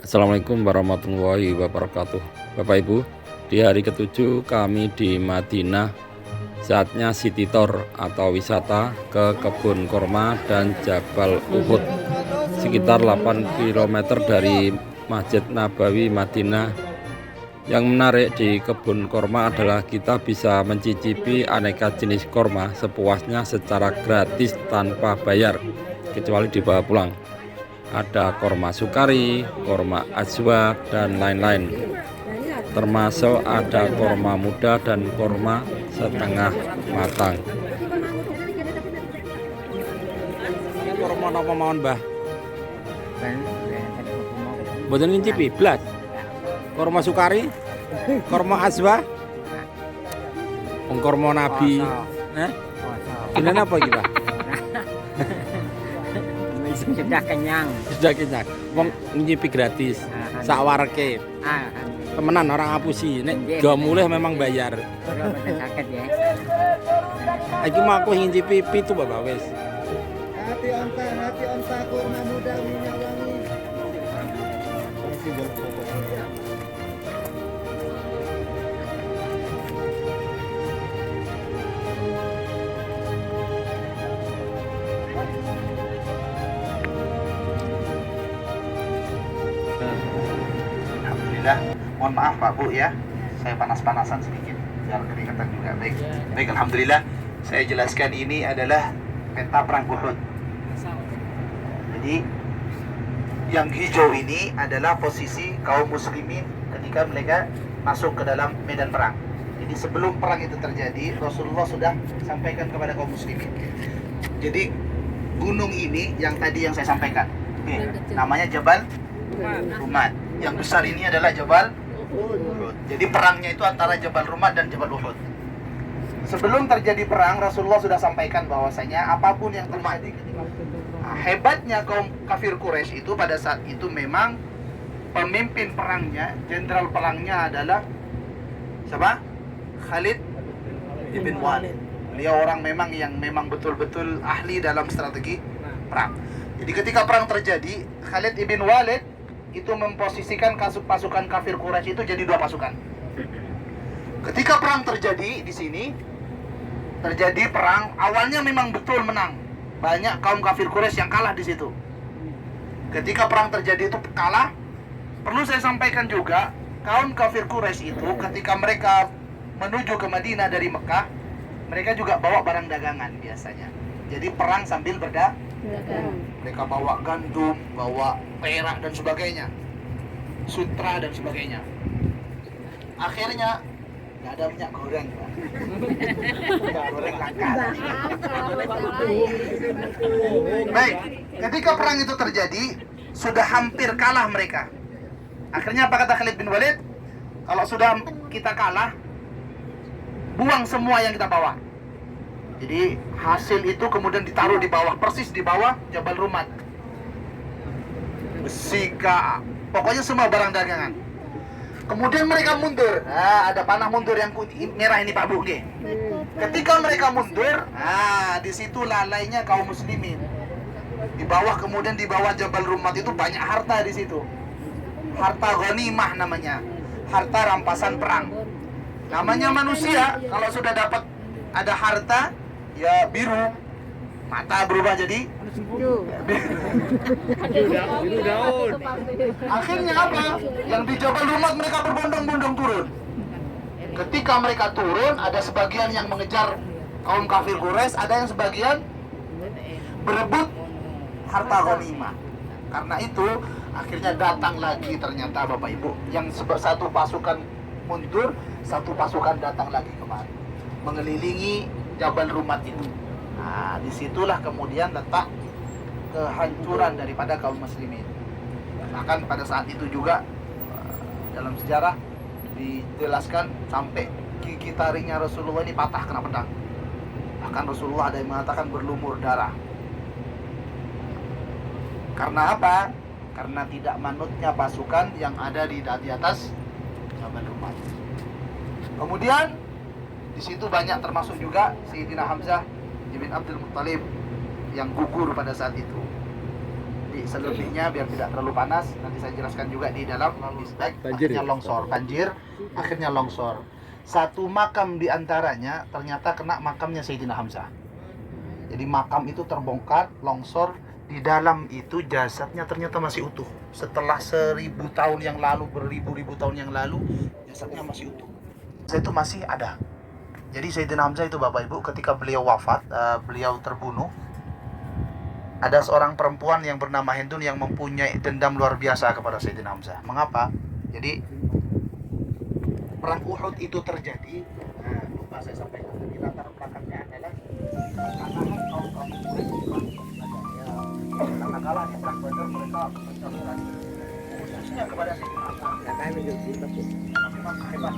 Assalamualaikum warahmatullahi wabarakatuh. Bapak Ibu, di hari ke-7 kami di Madinah. Saatnya city tour atau wisata ke kebun korma dan Jabal Uhud, sekitar 8 km dari Masjid Nabawi Madinah. Yang menarik di kebun korma adalah kita bisa mencicipi aneka jenis korma sepuasnya secara gratis tanpa bayar, kecuali dibawa pulang. Ada korma sukari, korma ajwa, dan lain-lain. Termasuk ada korma muda dan korma setengah matang. Korma apa mawon, Mbah? Mboten ngincipi blas. Korma sukari, korma ajwa, korma nabi. Ini apa iki, Pak? Sudah kenyang. Sudah kenyang. Wong ngincipi gratis. Sak wareke. Temenan orang ngapusi. Nek gak mulih memang bayar. Kalau sakit ya. Iki mah aku ngincipi pitu Bapak wis. Hati onta kurma muda minyak wangi. Alhamdulillah, mohon maaf Pak Bu ya, saya panas-panasan sedikit, biar keringatan juga. Baik, alhamdulillah. Saya jelaskan ini adalah peta perang Uhud. Jadi yang hijau ini adalah posisi kaum muslimin ketika mereka masuk ke dalam medan perang. Jadi sebelum perang itu terjadi, Rasulullah sudah sampaikan kepada kaum muslimin. Jadi gunung ini yang tadi yang saya sampaikan, namanya Jabal Rumad. Yang besar ini adalah Jabal Uhud. Jadi perangnya itu antara Jabal Rumad dan Jabal Uhud. Sebelum terjadi perang, Rasulullah sudah sampaikan bahwasanya apapun yang terjadi ketika hebatnya kaum kafir Quraisy itu pada saat itu memang pemimpin perangnya, jenderal perangnya adalah siapa? Khalid ibn Walid. Beliau orang memang yang memang betul-betul ahli dalam strategi perang. Jadi ketika perang terjadi, Khalid ibn Walid itu memposisikan pasukan kafir Quraisy itu jadi dua pasukan. Ketika perang terjadi di sini, terjadi perang, awalnya memang betul menang. Banyak kaum kafir Quraisy yang kalah di situ. Ketika perang terjadi itu kalah, perlu saya sampaikan juga, kaum kafir Quraisy itu ketika mereka menuju ke Madinah dari Mekah, mereka juga bawa barang dagangan biasanya. Jadi perang sambil berdagang. Mereka bawa gandum, bawa perak dan sebagainya, sutra dan sebagainya. Akhirnya nggak ada minyak goreng, Pak. Minyak goreng langka. Baik, ketika perang itu terjadi, sudah hampir kalah mereka. Akhirnya apa kata Khalid bin Walid? Kalau sudah kita kalah, buang semua yang kita bawa. Jadi hasil itu kemudian ditaruh di bawah, persis di bawah Jabal Rumad. Besi, pokoknya semua barang dagangan. Kemudian mereka mundur. Ada panah mundur yang merah ini Pak Bu. Ketika mereka mundur, di situ lalainya kaum muslimin. Di bawah, kemudian di bawah Jabal Rumad itu banyak harta di situ. Harta ghanimah namanya. Harta rampasan perang. Namanya manusia, kalau sudah dapat ada harta, ya biru, mata berubah jadi biru daun. Akhirnya apa? Yang di Jabal Rumad mereka berbondong-bondong turun. Ketika mereka turun, ada sebagian yang mengejar kaum kafir Quraisy, ada yang sebagian berebut harta ghanimah. Karena itu akhirnya datang lagi ternyata Bapak Ibu, yang satu pasukan mundur, satu pasukan datang lagi kemari, mengelilingi Jabal Rumad itu. Disitulah kemudian letak kehancuran daripada kaum muslimin. Bahkan pada saat itu juga dalam sejarah dijelaskan sampai gigi taringnya Rasulullah ini patah kena pedang. Bahkan Rasulullah ada yang mengatakan berlumur darah. Karena apa? Karena tidak manutnya pasukan yang ada di atas Jabal Rumad. Kemudian di situ banyak termasuk juga Sayyidina Hamzah ibn Abdul Muttalib yang gugur pada saat itu. Di Jadi selebihnya biar tidak terlalu panas, nanti saya jelaskan juga di dalam dispek. Akhirnya longsor, banjir, akhirnya longsor. Satu makam di antaranya ternyata kena makamnya Sayyidina Hamzah. Jadi makam itu terbongkar, longsor, di dalam itu jasadnya ternyata masih utuh. Setelah 1000 tahun yang lalu, beribu-ribu tahun yang lalu, jasadnya masih utuh. Saya itu masih ada. Jadi Sayyidina Hamzah itu Bapak Ibu ketika beliau wafat, beliau terbunuh. Ada seorang perempuan yang bernama Hindun yang mempunyai dendam luar biasa kepada Sayyidina Hamzah. Mengapa? Jadi perang Uhud itu terjadi. Nah, lupa saya sampaikan. Di latar belakangnya adalah kekalahan kaum Quraisy. Karena kalah di perang Badar mereka mencalurkan khususnya kepada Sayyidina Hamzah. Kami duduk di Memang hebat.